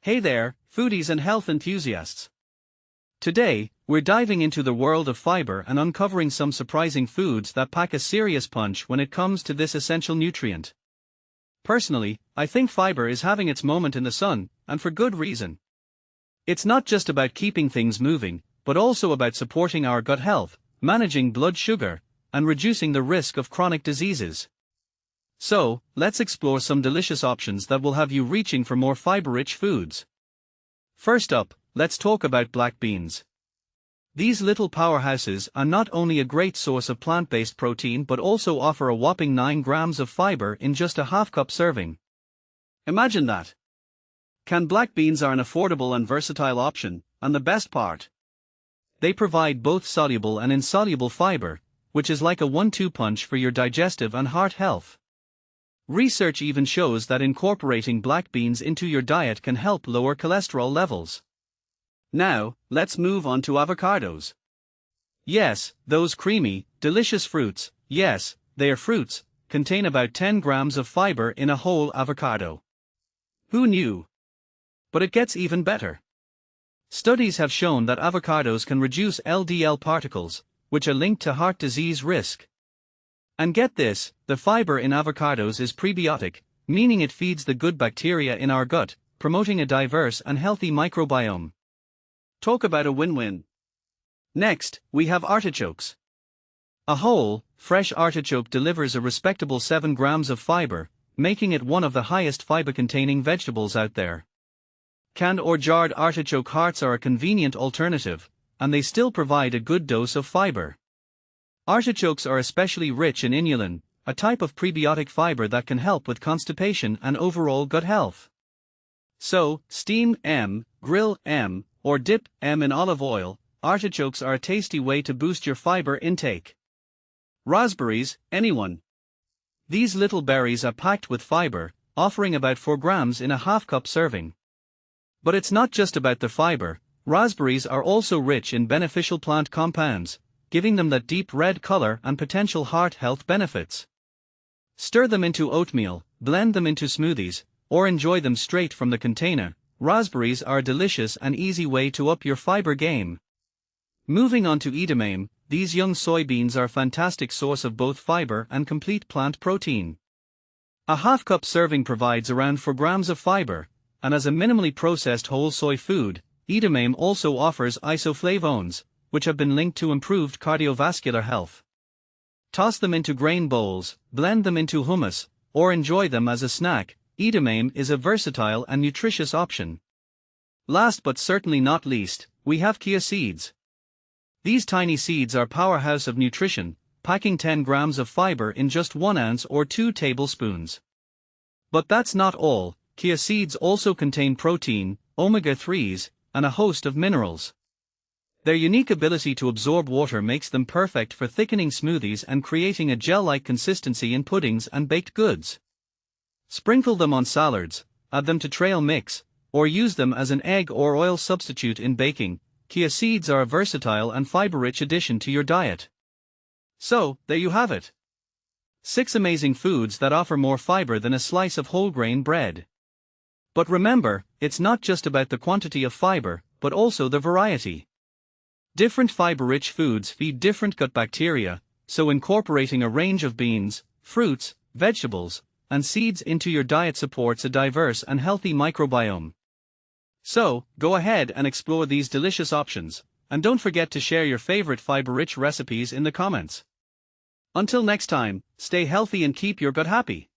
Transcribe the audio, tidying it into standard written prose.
Hey there, foodies and health enthusiasts. Today, we're diving into the world of fiber and uncovering some surprising foods that pack a serious punch when it comes to this essential nutrient. Personally, I think fiber is having its moment in the sun, and for good reason. It's not just about keeping things moving, but also about supporting our gut health, managing blood sugar, and reducing the risk of chronic diseases. So, let's explore some delicious options that will have you reaching for more fiber-rich foods. First up, let's talk about black beans. These little powerhouses are not only a great source of plant-based protein but also offer a whopping 9 grams of fiber in just a half-cup serving. Imagine that. Black beans are an affordable and versatile option, and the best part? They provide both soluble and insoluble fiber, which is like a 1-2 punch for your digestive and heart health. Research even shows that incorporating black beans into your diet can help lower cholesterol levels. Now, let's move on to avocados. Yes, those creamy, delicious fruits, yes, they are fruits, contain about 10 grams of fiber in a whole avocado. Who knew? But it gets even better. Studies have shown that avocados can reduce LDL particles, which are linked to heart disease risk. And get this, the fiber in avocados is prebiotic, meaning it feeds the good bacteria in our gut, promoting a diverse and healthy microbiome. Talk about a win-win. Next, we have artichokes. A whole, fresh artichoke delivers a respectable 7 grams of fiber, making it one of the highest fiber-containing vegetables out there. Canned or jarred artichoke hearts are a convenient alternative, and they still provide a good dose of fiber. Artichokes are especially rich in inulin, a type of prebiotic fiber that can help with constipation and overall gut health. So, steam M, grill M, or dip M in olive oil, artichokes are a tasty way to boost your fiber intake. Raspberries, anyone? These little berries are packed with fiber, offering about 4 grams in a half-cup serving. But it's not just about the fiber, raspberries are also rich in beneficial plant compounds, giving them that deep red color and potential heart health benefits. Stir them into oatmeal, blend them into smoothies, or enjoy them straight from the container. Raspberries are a delicious and easy way to up your fiber game. Moving on to edamame, these young soybeans are a fantastic source of both fiber and complete plant protein. A half-cup serving provides around 4 grams of fiber, and as a minimally processed whole soy food, edamame also offers isoflavones, which have been linked to improved cardiovascular health. Toss them into grain bowls, blend them into hummus, or enjoy them as a snack. Edamame is a versatile and nutritious option. Last but certainly not least, we have chia seeds. These tiny seeds are a powerhouse of nutrition, packing 10 grams of fiber in just 1 ounce or 2 tablespoons. But that's not all. Chia seeds also contain protein, omega-3s, and a host of minerals. Their unique ability to absorb water makes them perfect for thickening smoothies and creating a gel-like consistency in puddings and baked goods. Sprinkle them on salads, add them to trail mix, or use them as an egg or oil substitute in baking. Chia seeds are a versatile and fiber-rich addition to your diet. So, there you have it. 6 amazing foods that offer more fiber than a slice of whole grain bread. But remember, it's not just about the quantity of fiber, but also the variety. Different fiber-rich foods feed different gut bacteria, so incorporating a range of beans, fruits, vegetables, and seeds into your diet supports a diverse and healthy microbiome. So, go ahead and explore these delicious options, and don't forget to share your favorite fiber-rich recipes in the comments. Until next time, stay healthy and keep your gut happy.